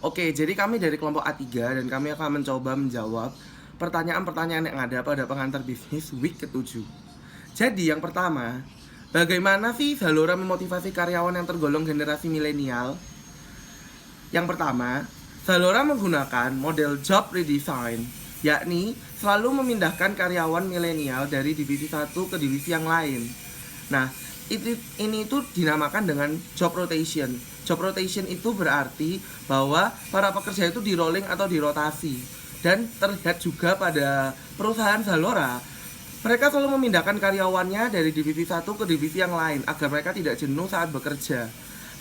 Oke, jadi kami dari kelompok A3 dan kami akan mencoba menjawab pertanyaan-pertanyaan yang ada pada pengantar bisnis week ke-7. Jadi yang pertama, bagaimana sih Zalora memotivasi karyawan yang tergolong generasi milenial? Yang pertama, Zalora menggunakan model job redesign, yakni selalu memindahkan karyawan milenial dari divisi satu ke divisi yang lain. Nah, ini itu dinamakan dengan job rotation. Job rotation itu berarti bahwa para pekerja itu di rolling atau dirotasi. Dan terlihat juga pada perusahaan Zalora, mereka selalu memindahkan karyawannya dari divisi satu ke divisi yang lain agar mereka tidak jenuh saat bekerja.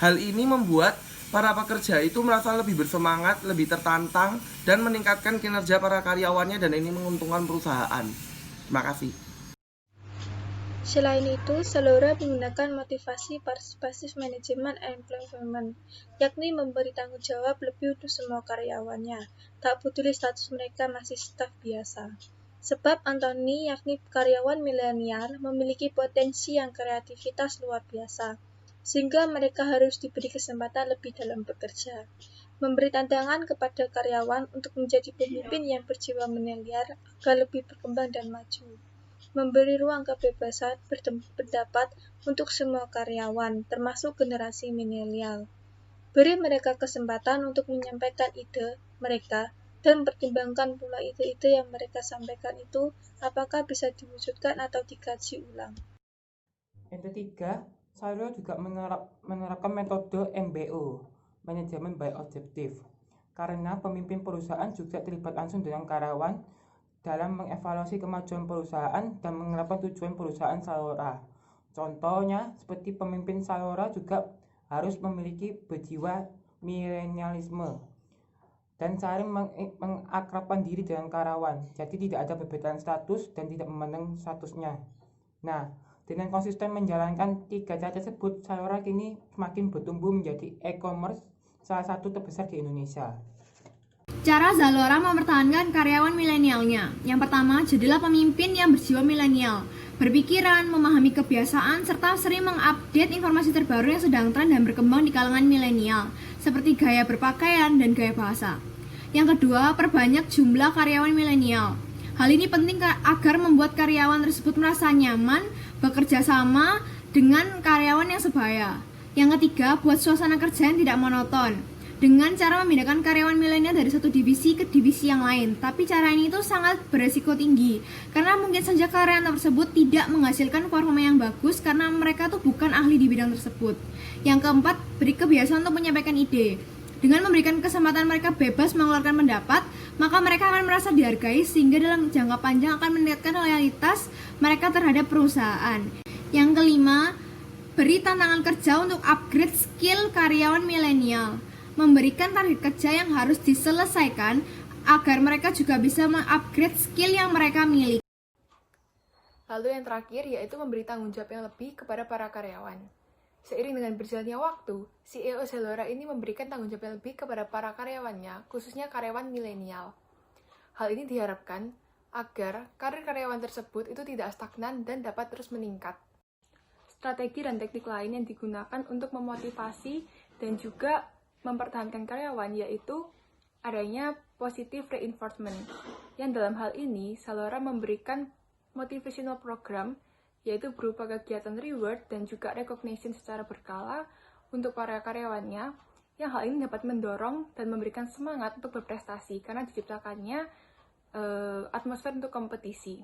Hal ini membuat para pekerja itu merasa lebih bersemangat, lebih tertantang, dan meningkatkan kinerja para karyawannya, dan ini menguntungkan perusahaan. Terima kasih. Selain itu, Zalora menggunakan motivasi partisipatif manajemen employment, yakni memberi tanggung jawab lebih untuk semua karyawannya, tak peduli status mereka masih staf biasa. Sebab Anthony, yakni karyawan milenial, memiliki potensi yang kreativitas luar biasa, sehingga mereka harus diberi kesempatan lebih dalam bekerja. Memberi tantangan kepada karyawan untuk menjadi pemimpin yang berjiwa milenial agar lebih berkembang dan maju. Memberi ruang kebebasan berpendapat untuk semua karyawan, termasuk generasi milenial. Beri mereka kesempatan untuk menyampaikan ide mereka dan pertimbangkan pula ide-ide yang mereka sampaikan itu apakah bisa diwujudkan atau dikaji ulang. Yang ketiga, Zalora juga menerapkan metode MBO, Manajemen by Objective, karena pemimpin perusahaan juga terlibat langsung dengan karyawan dalam mengevaluasi kemajuan perusahaan dan menerapkan tujuan perusahaan Zalora. Contohnya, seperti pemimpin Zalora juga harus memiliki berjiwa milenialisme dan saling mengakrabkan diri dengan karyawan. Jadi tidak ada perbedaan status dan tidak memandang statusnya. Nah, dengan konsisten menjalankan 3 cara tersebut, Zalora kini semakin bertumbuh menjadi e-commerce salah satu terbesar di Indonesia. Cara Zalora mempertahankan karyawan milenialnya. Yang pertama, jadilah pemimpin yang berjiwa milenial, berpikiran, memahami kebiasaan, serta sering mengupdate informasi terbaru yang sedang tren dan berkembang di kalangan milenial, seperti gaya berpakaian dan gaya bahasa. Yang kedua, perbanyak jumlah karyawan milenial. Hal ini penting agar membuat karyawan tersebut merasa nyaman bekerja sama dengan karyawan yang sebaya. Yang ketiga, buat suasana kerja yang tidak monoton dengan cara memindahkan karyawan milenial dari satu divisi ke divisi yang lain. Tapi cara ini itu sangat beresiko tinggi karena mungkin saja karyawan tersebut tidak menghasilkan performa yang bagus karena mereka tuh bukan ahli di bidang tersebut. Yang keempat, beri kebiasaan untuk menyampaikan ide. Dengan memberikan kesempatan mereka bebas mengeluarkan pendapat, maka mereka akan merasa dihargai sehingga dalam jangka panjang akan meningkatkan loyalitas mereka terhadap perusahaan. Yang kelima, beri tantangan kerja untuk upgrade skill karyawan milenial. Memberikan target kerja yang harus diselesaikan agar mereka juga bisa mengupgrade skill yang mereka miliki. Lalu yang terakhir yaitu memberi tanggung jawab yang lebih kepada para karyawan. Seiring dengan berjalannya waktu, CEO Zalora ini memberikan tanggung jawab yang lebih kepada para karyawannya, khususnya karyawan milenial. Hal ini diharapkan agar karir karyawan tersebut itu tidak stagnan dan dapat terus meningkat. Strategi dan teknik lain yang digunakan untuk memotivasi dan juga mempertahankan karyawan yaitu adanya positive reinforcement, yang dalam hal ini Zalora memberikan motivational program yaitu berupa kegiatan reward dan juga recognition secara berkala untuk para karyawannya, yang hal ini dapat mendorong dan memberikan semangat untuk berprestasi karena diciptakannya atmosfer untuk kompetisi.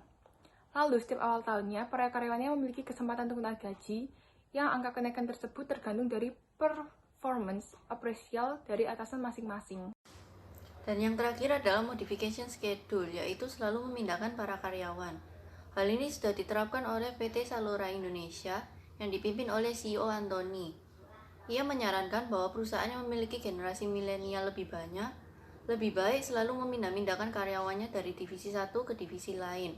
Lalu setiap awal tahunnya, para karyawannya memiliki kesempatan untuk naik gaji, yang angka kenaikan tersebut tergantung dari performance apresial dari atasan masing-masing. Dan yang terakhir adalah modification schedule, yaitu selalu memindahkan para karyawan. Hal ini sudah diterapkan oleh PT Zalora Indonesia yang dipimpin oleh CEO Anthony. Ia menyarankan bahwa perusahaan yang memiliki generasi milenial lebih banyak, lebih baik selalu memindah-mindahkan karyawannya dari divisi satu ke divisi lain.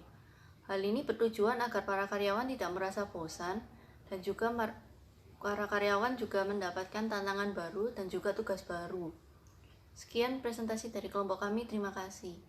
Hal ini bertujuan agar para karyawan tidak merasa bosan dan juga para karyawan juga mendapatkan tantangan baru dan juga tugas baru. Sekian presentasi dari kelompok kami, terima kasih.